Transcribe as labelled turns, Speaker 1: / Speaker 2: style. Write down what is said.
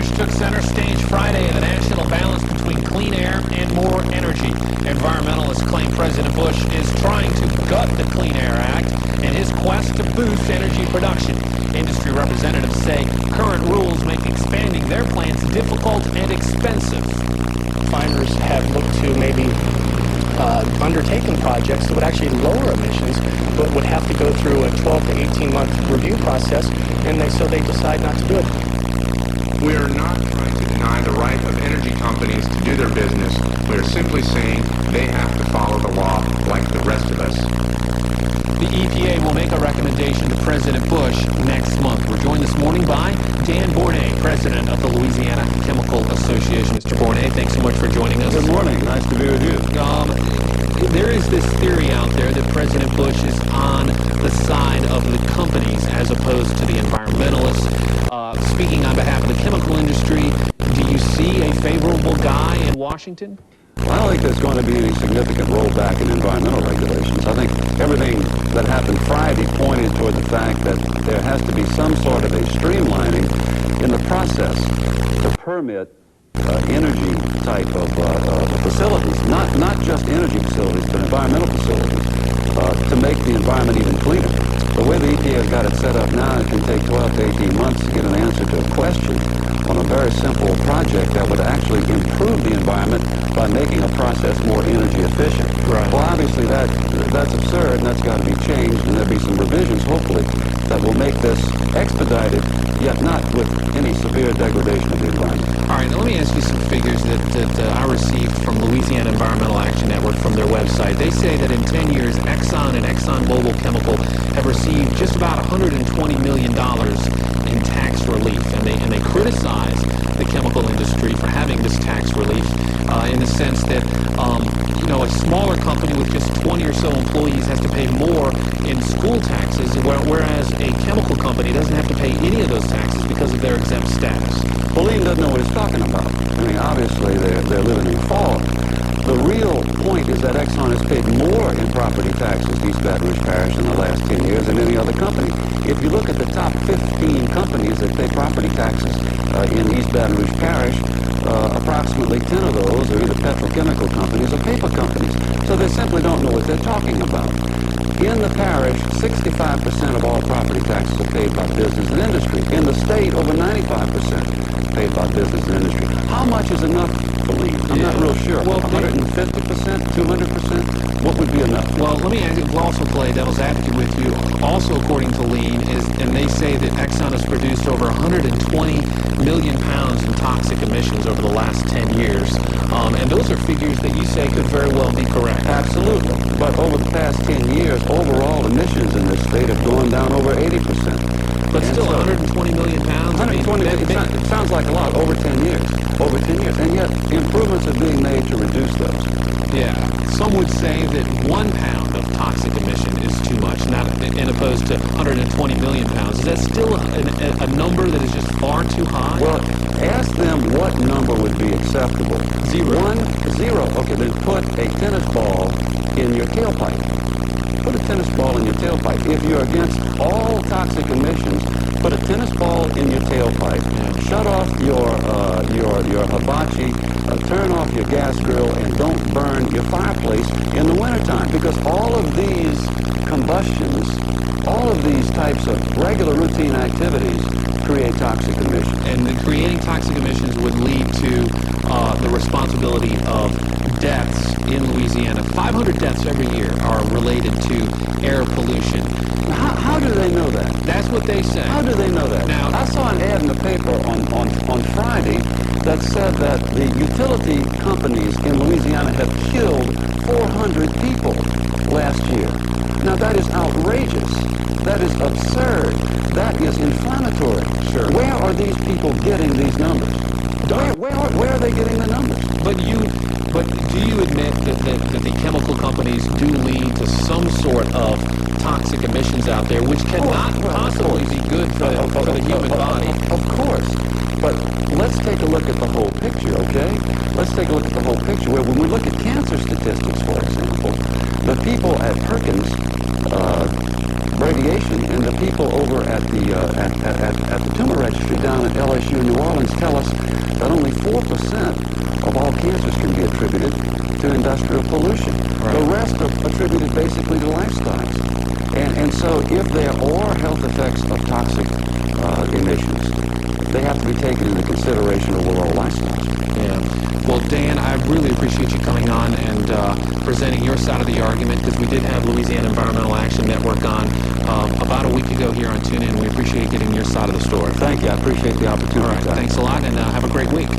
Speaker 1: Rouge took center stage Friday in the national balance between clean air and more energy. Environmentalists claim President Bush is trying to gut the Clean Air Act in his quest to boost energy production. Industry representatives say current rules make expanding their plants difficult and expensive.
Speaker 2: Refiners have looked to maybe undertaking projects that would actually lower emissions, but would have to go through a 12 to 18-month review process, and so they decide not to do it.
Speaker 3: We are not trying to deny the right of energy companies to do their business. We are simply saying they have to follow the law like the rest of us.
Speaker 1: The EPA will make a recommendation to President Bush next month. We're joined this morning by Dan Borne, president of the Louisiana Chemical Association. Mr. Borne, thanks so much for joining us.
Speaker 4: Good morning. Nice to be with you.
Speaker 1: There is this theory out there that President Bush is on the side of the companies as opposed to the environmentalists. Speaking on behalf of the chemical industry, do you see a favorable guy in Washington?
Speaker 4: Well, I don't think there's going to be any significant rollback in environmental regulations. I think everything that happened Friday pointed toward the fact that there has to be some sort of a streamlining in the process to permit energy type of facilities, not just energy facilities, but environmental facilities, to make the environment even cleaner. The way the EPA has got it set up now, it can take 12 to 18 months to get an answer to a question on a very simple project that would actually improve the environment by making a process more energy efficient.
Speaker 1: Right.
Speaker 4: Well, obviously that's absurd, and that's got to be changed, and there'll be some revisions, hopefully, that will make this expedited, yet not with any severe degradation of the environment.
Speaker 1: All right, now let me ask you some figures that I received from Louisiana Environmental Action Network from their website. They say that in 10 years, Exxon and ExxonMobil Chemical have received just about $120 million in tax relief, and they criticize the chemical industry for having this tax relief in the sense that a smaller company with just 20 or so employees has to pay more in school taxes, whereas a chemical company doesn't have to pay any of those taxes because of their exempt status.
Speaker 4: Well, Liam doesn't know what he's talking about. I mean, obviously they're living in fog. The real point is that Exxon has paid more in property taxes in East Baton Rouge Parish in the last 10 years than any other company. If you look at the top 15 companies that pay property taxes in East Baton Rouge Parish, approximately 10 of those are either petrochemical companies or paper companies. So they simply don't know what they're talking about. In the parish, 65% of all property taxes are paid by business and industry. In the state, over 95% is paid by business and industry. How much is enough, believe? I'm not real sure.
Speaker 1: Well,
Speaker 4: 150%, 200%? What would be enough?
Speaker 1: Well, let me also play devil's advocate with you. Also, according to Lean, and they say that Exxon has produced over 120 million pounds in toxic emissions over the last 10 years. And those are figures that you say could very well be correct.
Speaker 4: Absolutely. But over the past 10 years, overall emissions in this state have gone down over 80%.
Speaker 1: But still, 120 million pounds?
Speaker 4: 120, it sounds like a lot, over 10 years. Over 10 years. And yet, improvements are being made to reduce those.
Speaker 1: Yeah. Some would say that 1 pound of toxic emission is too much, in opposed to 120 million pounds. Is that still a number that is just far too high?
Speaker 4: Well, ask them what number would be acceptable.
Speaker 1: 0.
Speaker 4: 0. Okay, then put a tennis ball in your tailpipe. Put a tennis ball in your tailpipe. If you're against all toxic emissions, put a tennis ball in your tailpipe. Shut off your hibachi. Turn off your gas grill, and don't burn your fireplace in the wintertime, because all of these combustions, all of these types of regular routine activities create toxic emissions.
Speaker 1: And creating toxic emissions would lead to the responsibility of deaths in Louisiana. 500 deaths every year are related to air pollution.
Speaker 4: How do they know that?
Speaker 1: That's what they say.
Speaker 4: How do they know that?
Speaker 1: Now,
Speaker 4: I saw an ad in the paper on Friday that said that the utility companies in Louisiana have killed 400 people last year. Now, that is outrageous. That is absurd. That is inflammatory.
Speaker 1: Sure.
Speaker 4: Where are these people getting these numbers? Where are they getting the numbers?
Speaker 1: But do you admit that the chemical companies do lead to some sort of toxic emissions out there, which cannot possibly be good for the human body?
Speaker 4: Of course. But let's take a look at the whole picture, okay? Let's take a look at the whole picture. When we look at cancer statistics, for example, the people at Perkins, radiation, and the people over at the tumor registry down at LSU in New Orleans tell us that only 4% of all cancers can be attributed to industrial pollution.
Speaker 1: Right.
Speaker 4: The rest are attributed basically to lifestyles. And so if there are health effects of toxic emissions, they have to be taken into consideration of our lifestyles.
Speaker 1: Yeah. Well, Dan, I really appreciate you coming on and presenting your side of the argument, because we did have Louisiana Environmental Action Network on about a week ago here on TuneIn. We appreciate getting your side of the story.
Speaker 4: Thank you. I appreciate the opportunity.
Speaker 1: All right. Thanks a lot, and have a great week.